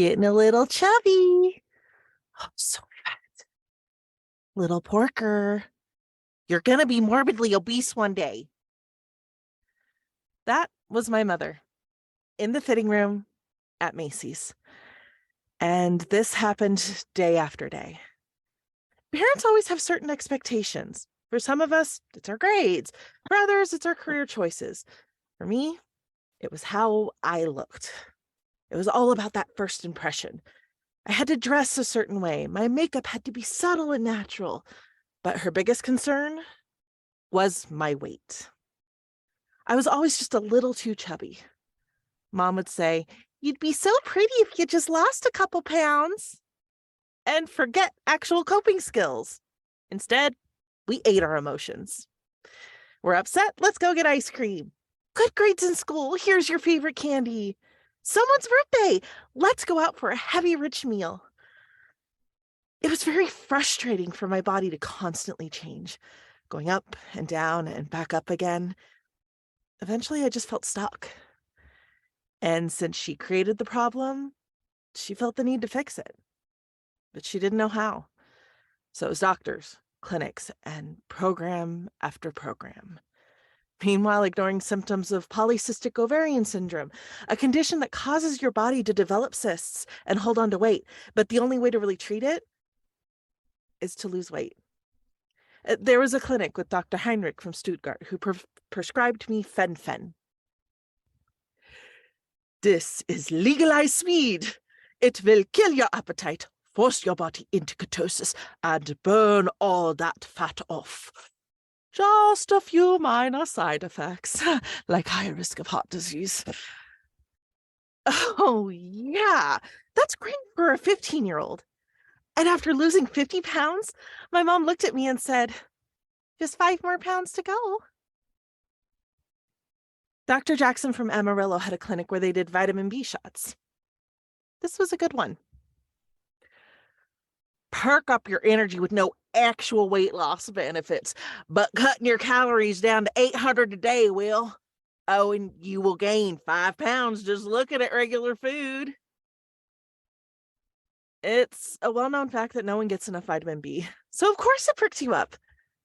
Getting a little chubby. Oh, so fat. Little porker. You're going to be morbidly obese one day. That was my mother in the fitting room at Macy's. And this happened day after day. Parents always have certain expectations. For some of us, it's our grades. For others, it's our career choices. For me, it was how I looked. It was all about that first impression. I had to dress a certain way. My makeup had to be subtle and natural. But her biggest concern was my weight. I was always just a little too chubby. Mom would say, "You'd be so pretty if you just lost a couple pounds," and forget actual coping skills. Instead, we ate our emotions. We're upset, let's go get ice cream. Good grades in school, here's your favorite candy. Someone's birthday, let's go out for a heavy, rich meal. It was very frustrating for my body to constantly change, going up and down and back up again. Eventually, I just felt stuck. And since she created the problem, she felt the need to fix it. But she didn't know how. So it was doctors, clinics, and program after program. Meanwhile, ignoring symptoms of polycystic ovarian syndrome, a condition that causes your body to develop cysts and hold on to weight. But the only way to really treat it is to lose weight. There was a clinic with Dr. Heinrich from Stuttgart who prescribed me fen-phen. "This is legalized weed. It will kill your appetite, force your body into ketosis, and burn all that fat off. Just a few minor side effects, like high risk of heart disease." Oh, yeah, that's great for a 15-year-old. And after losing 50 pounds, my mom looked at me and said, "Just 5 more pounds to go." Dr. Jackson from Amarillo had a clinic where they did vitamin B shots. This was a good one. Perk up your energy with no actual weight loss benefits, but cutting your calories down to 800 a day will. Oh, and you will gain 5 pounds just looking at regular food. It's a well-known fact that no one gets enough vitamin B. So of course it perks you up.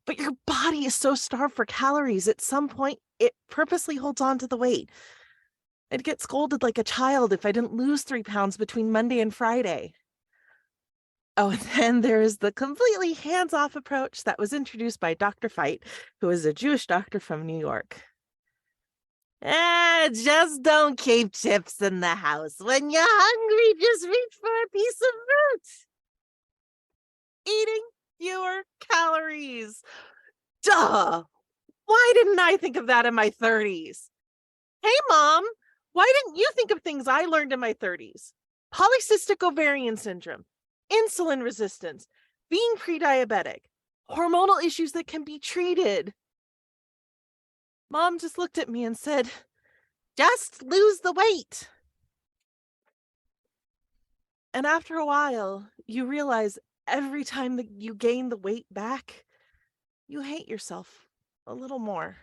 But your body is so starved for calories, at some point, it purposely holds on to the weight. I'd get scolded like a child if I didn't lose 3 pounds between Monday and Friday. Oh, and then there's the completely hands-off approach that was introduced by Dr. Feit, who is a Jewish doctor from New York. Just don't keep chips in the house. When you're hungry, just reach for a piece of fruit. Eating fewer calories. Duh! Why didn't I think of that in my 30s? Hey, Mom, why didn't you think of things I learned in my 30s? Polycystic ovarian syndrome, insulin resistance, being pre-diabetic, hormonal issues that can be treated. Mom just looked at me and said, "Just lose the weight." And after a while, you realize every time that you gain the weight back, you hate yourself a little more.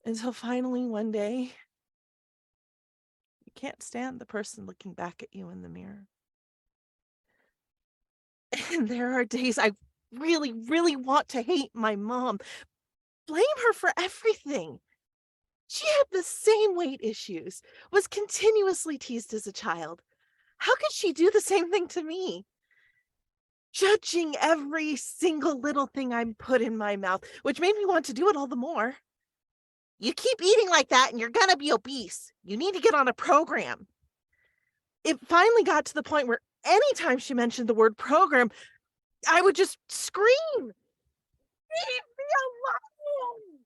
Until finally one day, you can't stand the person looking back at you in the mirror. And there are days I really, really want to hate my mom. Blame her for everything. She had the same weight issues, was continuously teased as a child. How could she do the same thing to me? Judging every single little thing I put in my mouth, which made me want to do it all the more. "You keep eating like that and you're gonna be obese. You need to get on a program." It finally got to the point where anytime she mentioned the word program, I would just scream, "Leave me alone!"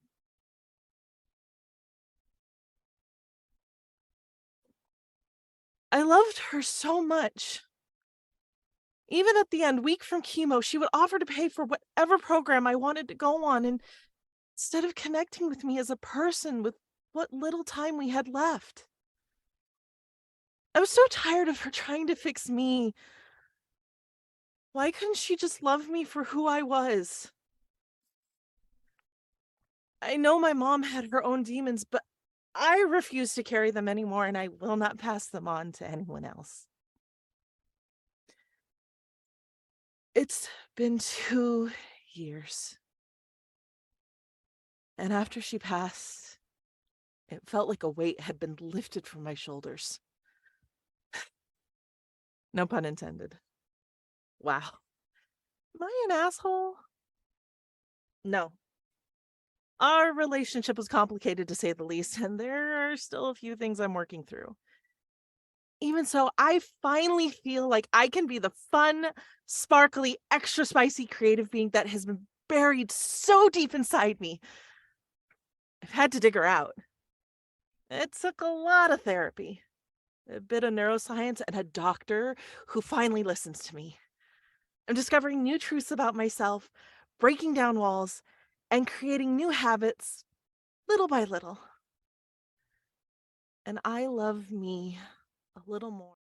I loved her so much. Even at the end, week from chemo, she would offer to pay for whatever program I wanted to go on, and instead of connecting with me as a person with what little time we had left. I was so tired of her trying to fix me. Why couldn't she just love me for who I was? I know my mom had her own demons, but I refuse to carry them anymore, and I will not pass them on to anyone else. It's been 2 years. And after she passed, it felt like a weight had been lifted from my shoulders. No pun intended. Wow. Am I an asshole? No. Our relationship was complicated to say the least, and there are still a few things I'm working through. Even so, I finally feel like I can be the fun, sparkly, extra spicy creative being that has been buried so deep inside me. I've had to dig her out. It took a lot of therapy, a bit of neuroscience, and a doctor who finally listens to me. I'm discovering new truths about myself, breaking down walls, and creating new habits little by little. And I love me a little more.